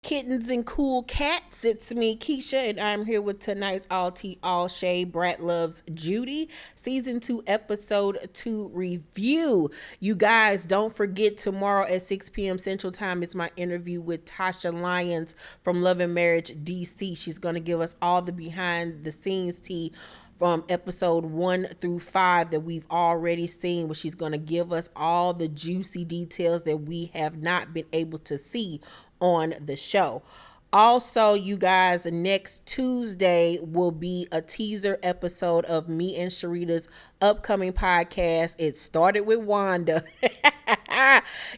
kittens and cool cats. It's me, Keisha, and I'm here with tonight's All Tea, All Shade, Brat Loves Judy, Season 2, Episode 2 review. You guys, don't forget tomorrow at 6 p.m. Central Time is my interview with Tasha Lyons from Love and Marriage DC. She's going to give us all the behind-the-scenes tea from episode 1 through 5 that we've already seen, where she's going to give us all the juicy details that we have not been able to see on the show. Also, you guys, next Tuesday will be a teaser episode of me and Sharita's upcoming podcast. It started with Wanda.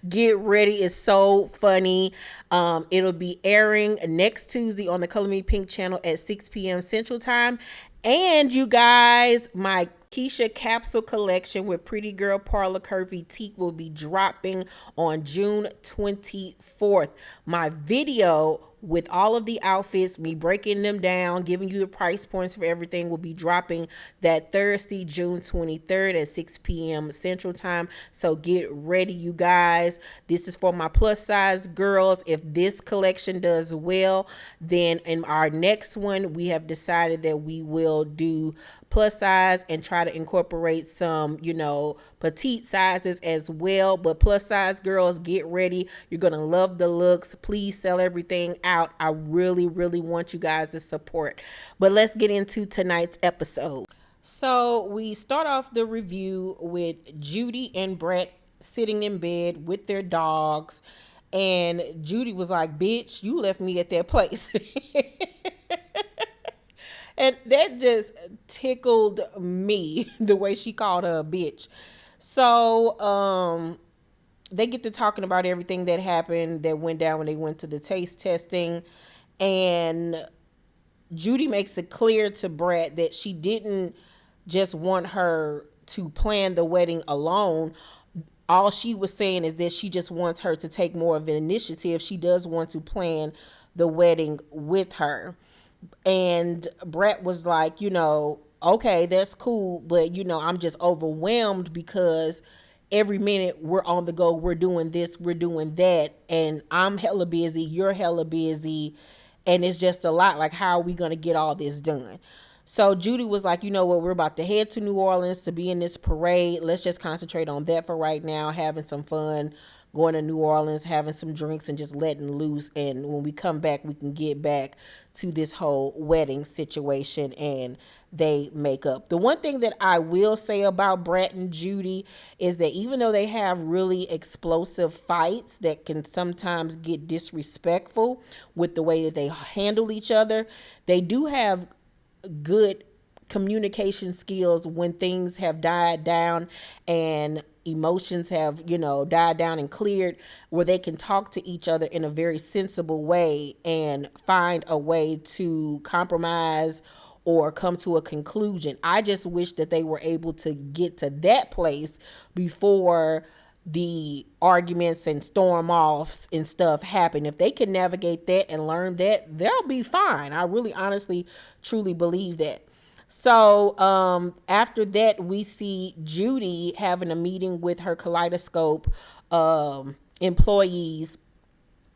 Get ready. It's so funny. It'll be airing next Tuesday on the Color Me Pynk channel at 6 p.m. Central Time. And you guys, my Keisha capsule collection with Pretty Girl Parlor Curvy Teak will be dropping on June 24th. My video with all of the outfits, me breaking them down, giving you the price points for everything, will be dropping that Thursday, June 23rd at 6 p.m. Central Time. So get ready, you guys. This is for my plus size girls. If this collection does well, then in our next one, we have decided that we will do plus size and try to incorporate some, petite sizes as well. But plus size girls, get ready. You're going to love the looks. Please sell everything out. I really, really want you guys to support. But let's get into tonight's episode. So we start off the review with Judy and Brat sitting in bed with their dogs. And Judy was like, bitch, you left me at that place. And that just tickled me, the way she called her a bitch. So they get to talking about everything that happened, that went down when they went to the taste testing. And Judy makes it clear to Brat that she didn't just want her to plan the wedding alone. All she was saying is that she just wants her to take more of an initiative. She does want to plan the wedding with her. And Brat was like, okay, that's cool, but I'm just overwhelmed because every minute we're on the go, we're doing this, we're doing that, and I'm hella busy, you're hella busy, and it's just a lot. Like, how are we going to get all this done? So Judy was like, you know what, we're about to head to New Orleans to be in this parade. Let's just concentrate on that for right now, having some fun, going to New Orleans, having some drinks, and just letting loose. And when we come back, we can get back to this whole wedding situation, and they make up. The one thing that I will say about Brat and Judy is that even though they have really explosive fights that can sometimes get disrespectful with the way that they handle each other, they do have good communication skills when things have died down and emotions have, died down and cleared, where they can talk to each other in a very sensible way and find a way to compromise or come to a conclusion. I just wish that they were able to get to that place before the arguments and storm offs and stuff happen. If they can navigate that and learn that, they'll be fine. I really honestly truly believe that. So after that, we see Judy having a meeting with her Kaleidoscope employees.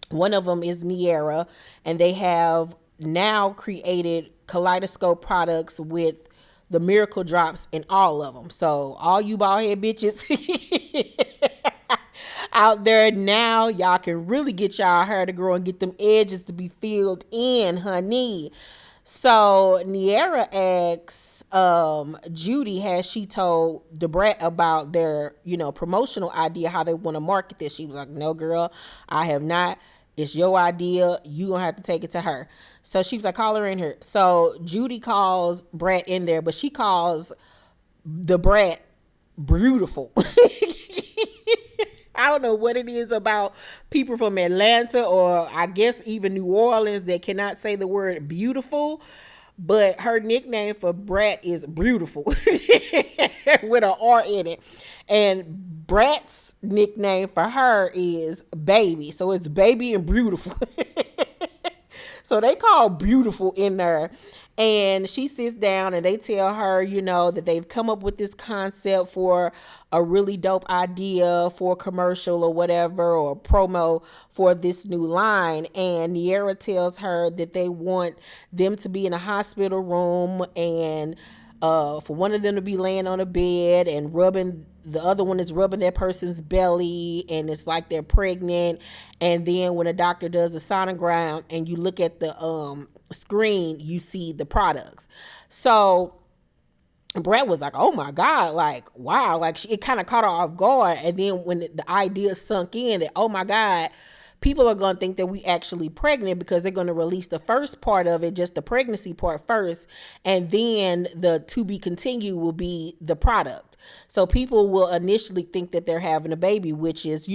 One of them is Niera, and they have now created Kaleidoscope products with the miracle drops in all of them. So all you bald head bitches out there now, y'all can really get y'all hair to grow and get them edges to be filled in, honey. So Niera asks Judy, has she told the Brat about their, promotional idea, how they want to market this? She was like, no, girl, I have not. It's your idea. You gonna have to take it to her. So she was like, call her in here. So Judy calls Brat in there, but she calls the Brat beautiful. I don't know what it is about people from Atlanta, or I guess even New Orleans, that cannot say the word beautiful, but her nickname for Brat is beautiful with an R in it. And Brat's nickname for her is baby. So it's baby and beautiful. So they call beautiful in there. And she sits down and they tell her, that they've come up with this concept for a really dope idea for a commercial or whatever, or promo for this new line. And Niera tells her that they want them to be in a hospital room, and for one of them to be laying on a bed and the other one is rubbing that person's belly, and it's like they're pregnant. And then when a doctor does a sonogram and you look at the screen, you see the products. So Brat was like, oh my God, like, wow, like it kind of caught her off guard. And then when the idea sunk in that, oh my God, people are going to think that we actually pregnant, because they're going to release the first part of it, just the pregnancy part first, and then the to be continued will be the product. So people will initially think that they're having a baby, which is,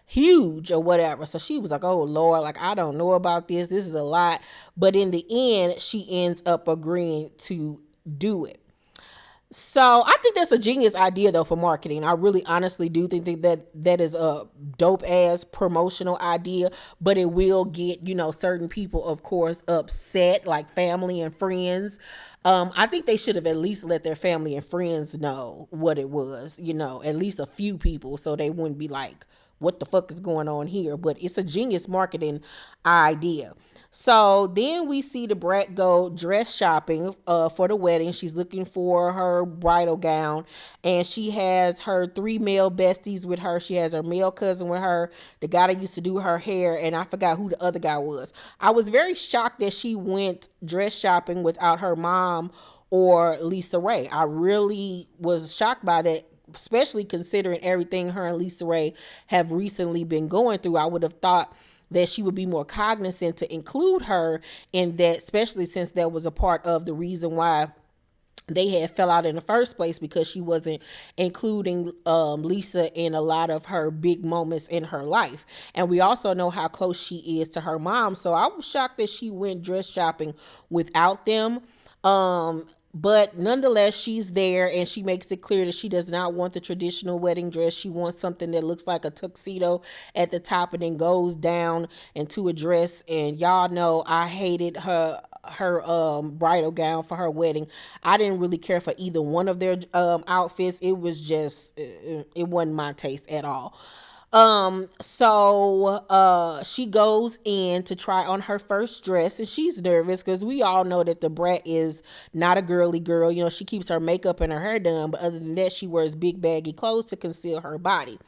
huge or whatever. So she was like, oh Lord, like, I don't know about this. This is a lot. But in the end, she ends up agreeing to do it. So I think that's a genius idea, though, for marketing. I really honestly do think that is a dope ass promotional idea, but it will get, certain people, of course, upset, like family and friends. I think they should have at least let their family and friends know what it was, at least a few people, so they wouldn't be like, what the fuck is going on here? But it's a genius marketing idea. So then we see the Brat go dress shopping for the wedding. She's looking for her bridal gown, and she has her 3 male besties with her. She has her male cousin with her, the guy that used to do her hair, and I forgot who the other guy was. I was very shocked that she went dress shopping without her mom or Lisa Ray. I really was shocked by that, especially considering everything her and Lisa Ray have recently been going through. I would have thought that she would be more cognizant to include her in that, especially since that was a part of the reason why they had fell out in the first place, because she wasn't including Lisa in a lot of her big moments in her life. And we also know how close she is to her mom. So I was shocked that she went dress shopping without them. But nonetheless, she's there, and she makes it clear that she does not want the traditional wedding dress. She wants something that looks like a tuxedo at the top and then goes down into a dress. And y'all know I hated her bridal gown for her wedding. I didn't really care for either one of their outfits. It was just, it wasn't my taste at all. So she goes in to try on her first dress, and she's nervous because we all know that the Brat is not a girly girl. She keeps her makeup and her hair done, but other than that, she wears big baggy clothes to conceal her body.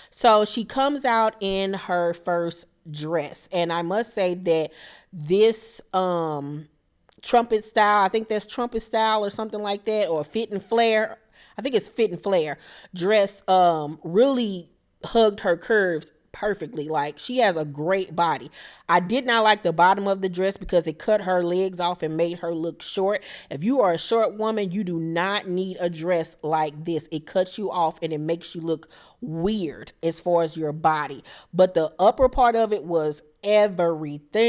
So she comes out in her first dress, and I must say that this trumpet style, I think that's trumpet style or something like that, or fit and flare, I think it's fit and flare dress, really hugged her curves perfectly. Like, she has a great body. I did not like the bottom of the dress because it cut her legs off and made her look short. If you are a short woman, you do not need a dress like this. It cuts you off and it makes you look weird as far as your body. But the upper part of it was everything.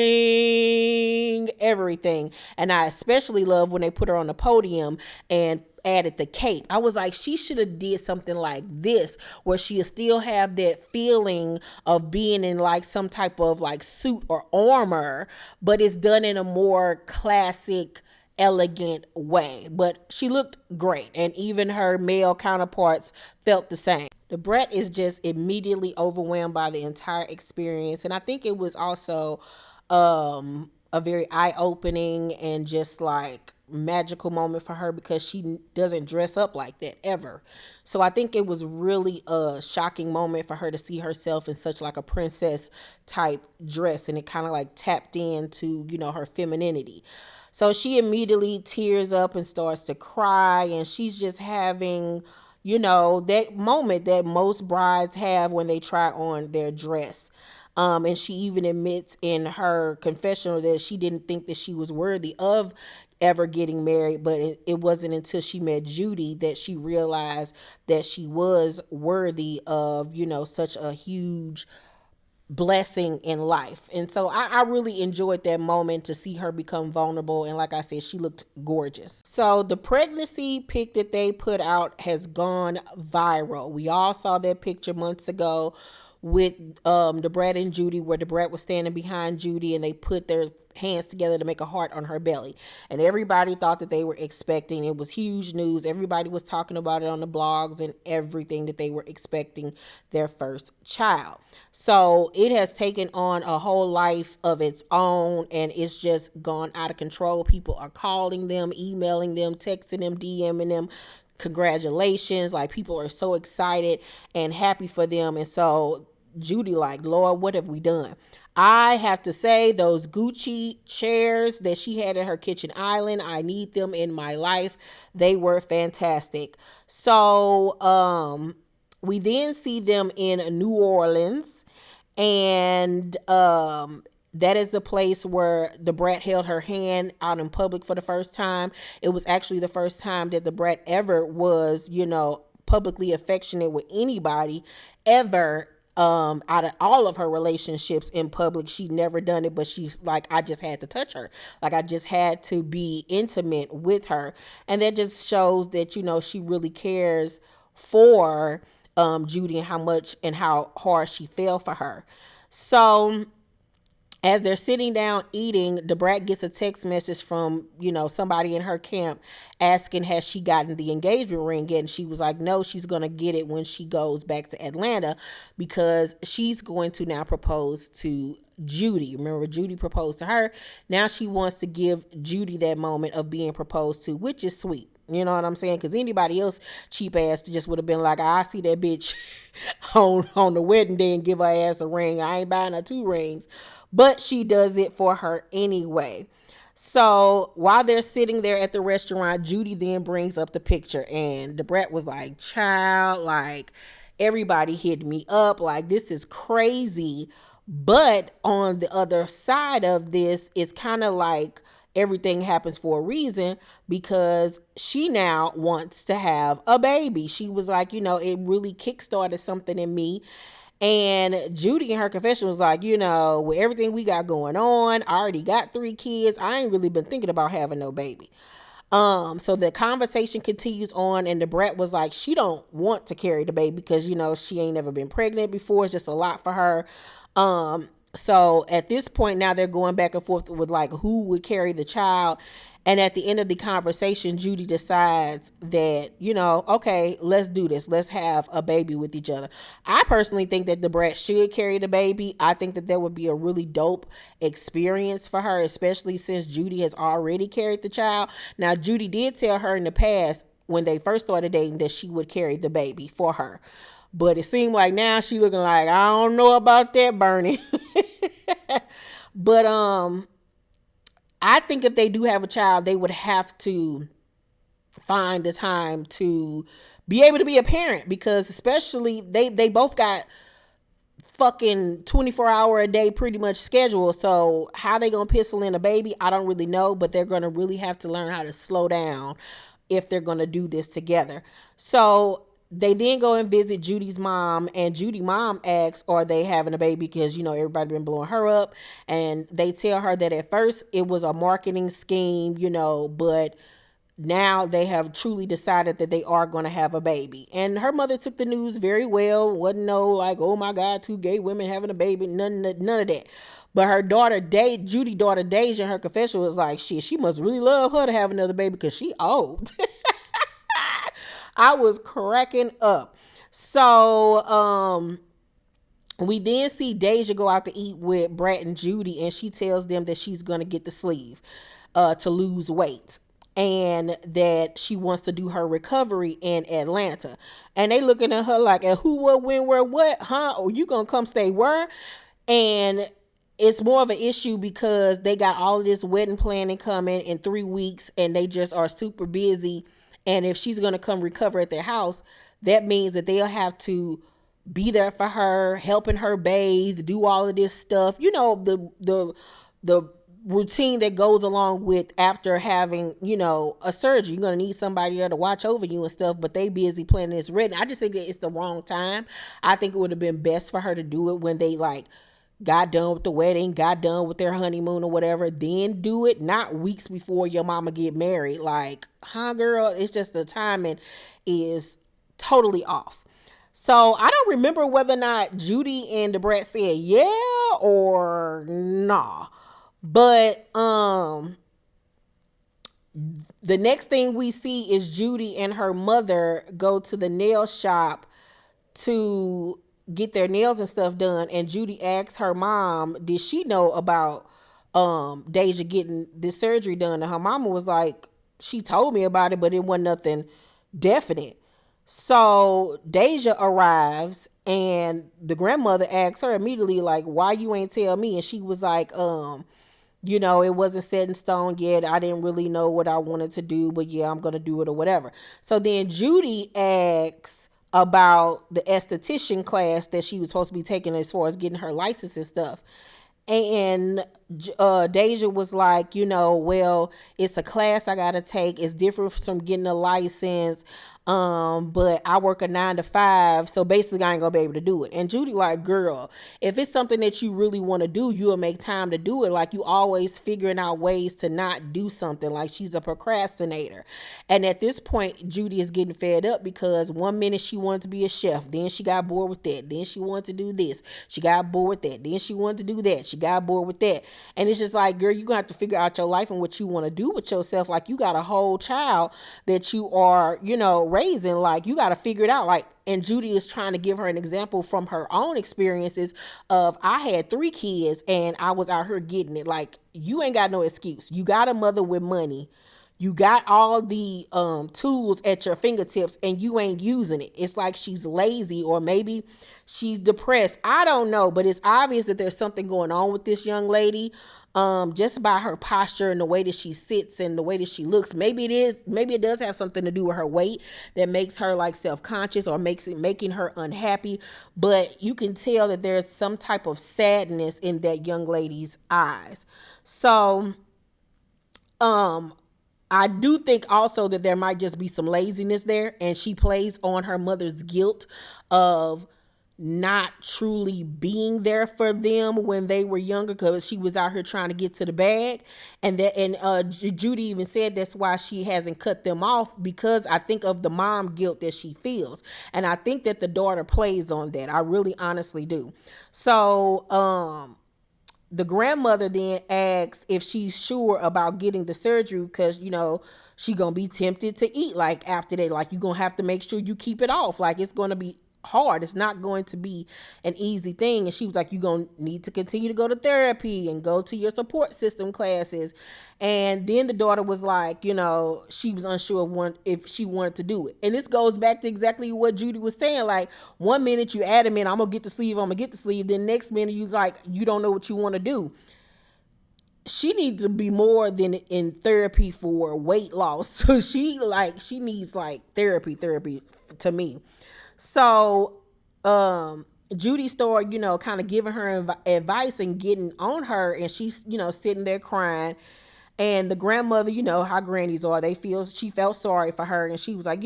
And I especially love when they put her on the podium and added the cape. I was like, she should have did something like this, where she still have that feeling of being in like some type of like suit or armor, but it's done in a more classic, elegant way. But she looked great, and even her male counterparts felt the same. The Brat is just immediately overwhelmed by the entire experience, and I think it was also a very eye-opening and just like magical moment for her, because she doesn't dress up like that ever. So I think it was really a shocking moment for her to see herself in such like a princess type dress, and it kind of like tapped into, her femininity. So she immediately tears up and starts to cry, and she's just having, that moment that most brides have when they try on their dress. And she even admits in her confessional that she didn't think that she was worthy of ever getting married, but it wasn't until she met Judy that she realized that she was worthy of, such a huge blessing in life. And so I really enjoyed that moment to see her become vulnerable. And like I said, she looked gorgeous. So the pregnancy pic that they put out has gone viral. We all saw that picture months ago with the Brat and Judy, where the Brat was standing behind Judy, and they put their hands together to make a heart on her belly. And everybody thought that they were expecting. It was huge news. Everybody was talking about it on the blogs and everything, that they were expecting their first child. So it has taken on a whole life of its own, and it's just gone out of control. People are calling them, emailing them, texting them, DMing them. Congratulations. Like, people are so excited and happy for them. And so Judy, like, Lord, what have we done? I have to say, those Gucci chairs that she had at her kitchen island, I need them in my life. They were fantastic. So we then see them in New Orleans, and that is the place where the Brat held her hand out in public for the first time. It was actually the first time that the Brat ever was, publicly affectionate with anybody ever. Out of all of her relationships in public, she'd never done it, but she's like, I just had to touch her. Like, I just had to be intimate with her. And that just shows that, she really cares for Judy, and how much and how hard she fell for her. So as they're sitting down eating, the Brat gets a text message from, somebody in her camp asking, has she gotten the engagement ring yet? And she was like, no, she's going to get it when she goes back to Atlanta, because she's going to now propose to Judy. Remember, Judy proposed to her. Now she wants to give Judy that moment of being proposed to, which is sweet. You know what I'm saying? Because anybody else, cheap ass, just would have been like, I see that bitch on the wedding day and give her ass a ring. I ain't buying her 2 rings. But she does it for her anyway. So while they're sitting there at the restaurant, Judy then brings up the picture, and the Brat was like, child, like, everybody hit me up. Like, this is crazy. But on the other side of this, it's kind of like everything happens for a reason, because she now wants to have a baby. She was like, it really kickstarted something in me. And Judy in her confession was like, with everything we got going on, I already got 3 kids. I ain't really been thinking about having no baby. So the conversation continues on, and the Brat was like, she don't want to carry the baby because, she ain't never been pregnant before. It's just a lot for her. So at this point now, they're going back and forth with like who would carry the child. And at the end of the conversation, Judy decides that, okay, let's do this. Let's have a baby with each other. I personally think that the Brat should carry the baby. I think that would be a really dope experience for her, especially since Judy has already carried the child. Now, Judy did tell her in the past, when they first started dating, that she would carry the baby for her. But it seemed like now she looking like, I don't know about that, Bernie. But I think if they do have a child, they would have to find the time to be able to be a parent, because especially they both got fucking 24-hour a day pretty much schedule. So how they gonna pistol in a baby, I don't really know, but they're gonna really have to learn how to slow down if they're gonna do this together. So they then go and visit Judy's mom, and Judy's mom asks, are they having a baby? Because, everybody been blowing her up, and they tell her that at first it was a marketing scheme, but now they have truly decided that they are going to have a baby. And her mother took the news very well. Wasn't no like, oh my God, 2 gay women having a baby. None of that. But her daughter, Judy's daughter, Deja, in her confession was like, shit, she must really love her to have another baby because she old. I was cracking up. So we then see Deja go out to eat with Brat and Judy, and she tells them that she's going to get the sleeve to lose weight, and that she wants to do her recovery in Atlanta. And they looking at her like, who, what, when, where, what, huh? Or you going to come stay where? And it's more of an issue because they got all of this wedding planning coming in 3 weeks, and they just are super busy. And if she's going to come recover at their house, that means that they'll have to be there for her, helping her bathe, do all of this stuff. The routine that goes along with after having, a surgery. You're going to need somebody there to watch over you and stuff, but they busy planning this wedding. I just think that it's the wrong time. I think it would have been best for her to do it when they got done with the wedding, got done with their honeymoon or whatever, then do it, not weeks before your mama get married. Like, huh, girl? It's just the timing is totally off. So I don't remember whether or not Judy and the Brat said yeah or nah. But the next thing we see is Judy and her mother go to the nail shop to get their nails and stuff done, and Judy asks her mom, did she know about Deja getting this surgery done? And her mama was like, she told me about it, but it wasn't nothing definite. So Deja arrives, and the grandmother asks her immediately, like, why you ain't tell me? And she was like, it wasn't set in stone yet. I didn't really know what I wanted to do, but yeah, I'm going to do it or whatever. So then Judy asks about the esthetician class that she was supposed to be taking as far as getting her license and stuff. And Deja was like, well, it's a class I gotta take. It's different from getting a license. But I work a 9 to 5, so basically I ain't gonna be able to do it. And Judy like, girl, if it's something that you really want to do, you'll make time to do it. Like, you always figuring out ways to not do something. Like, she's a procrastinator. And at this point, Judy is getting fed up because one minute she wanted to be a chef, then she got bored with that, then she wanted to do this, she got bored with that, then she wanted to do that, she got bored with that. And it's just like, girl, you're gonna have to figure out your life and what you want to do with yourself. Like, you got a whole child that you are, raising. Like, you got to figure it out. Like, and Judy is trying to give her an example from her own experiences of, I had 3 kids and I was out here getting it. Like, you ain't got no excuse. You got a mother with money. You got all the tools at your fingertips and you ain't using it. It's like she's lazy, or maybe she's depressed. I don't know, but it's obvious that there's something going on with this young lady. Just by her posture and the way that she sits and the way that she looks. Maybe it does have something to do with her weight that makes her like self-conscious or making her unhappy. But you can tell that there's some type of sadness in that young lady's eyes. So, I do think also that there might just be some laziness there, and she plays on her mother's guilt of not truly being there for them when they were younger, because she was out here trying to get to the bag. And Judy even said that's why she hasn't cut them off, because I think of the mom guilt that she feels, and I think that the daughter plays on that. I really honestly do. So the grandmother then asks if she's sure about getting the surgery, because she gonna be tempted to eat like after that. Like, you gonna have to make sure you keep it off. Like, it's gonna be hard. It's not going to be an easy thing. And she was like, you're going to need to continue to go to therapy and go to your support system classes. And then the daughter was like, she was unsure if she wanted to do it. And this goes back to exactly what Judy was saying. Like, one minute you adamant, I'm going to get the sleeve. Then next minute you like, you don't know what you want to do. She needs to be more than in therapy for weight loss. So she needs like therapy to me. So Judy started, kind of giving her advice and getting on her, and she's, sitting there crying. And the grandmother, how grannies are, she felt sorry for her, and she was like,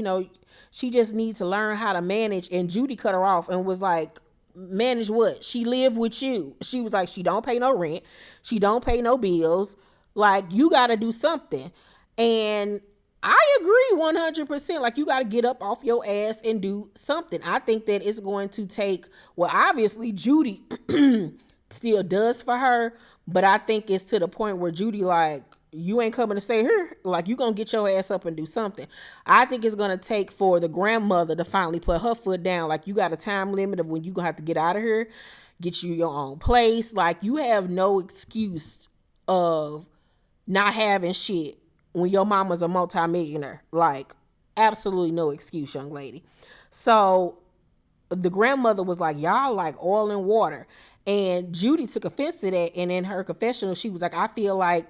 she just needs to learn how to manage. And Judy cut her off and was like, manage what? She live with you. She was like, she don't pay no rent, she don't pay no bills. Like, you got to do something. And I agree 100%. Like, you got to get up off your ass and do something. I think that it's going to take, well, obviously Judy still does for her, but I think it's to the point where Judy like, you ain't coming to stay here. Like, you going to get your ass up and do something. I think it's going to take for the grandmother to finally put her foot down. Like, you got a time limit of when you going to have to get out of here, get you your own place. Like, you have no excuse of not having shit when your mama's a multimillionaire. Like, absolutely no excuse, young lady. So the grandmother was like, y'all like oil and water. And Judy took offense to that. And in her confessional, she was like, I feel like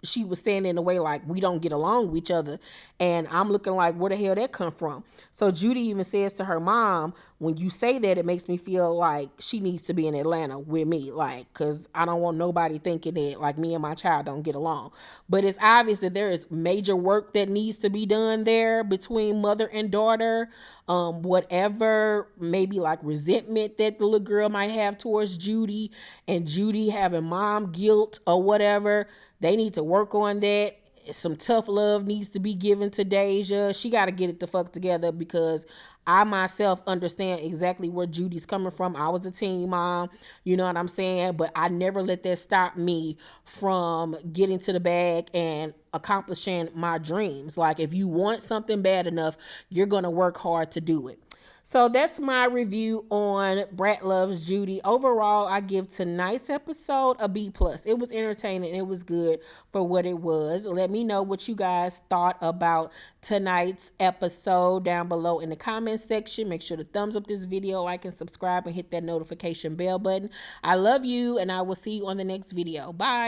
she was saying in a way like, we don't get along with each other. And I'm looking like, where the hell that come from? So Judy even says to her mom, when you say that, it makes me feel like she needs to be in Atlanta with me. Like, cause I don't want nobody thinking that like me and my child don't get along. But it's obvious that there is major work that needs to be done there between mother and daughter. Whatever maybe like resentment that the little girl might have towards Judy, and Judy having mom guilt or whatever, they need to work on that. some tough love needs to be given to Deja. She got to get it the fuck together, because I myself understand exactly where Judy's coming from. I was a teen mom, you know what I'm saying? But I never let that stop me from getting to the bag and accomplishing my dreams. Like, if you want something bad enough, you're going to work hard to do it. So that's my review on Brat Loves Judy. Overall, I give tonight's episode a B+. It was entertaining. It was good for what it was. Let me know what you guys thought about tonight's episode down below in the comment section. Make sure to thumbs up this video, like and subscribe, and hit that notification bell button. I love you, and I will see you on the next video. Bye.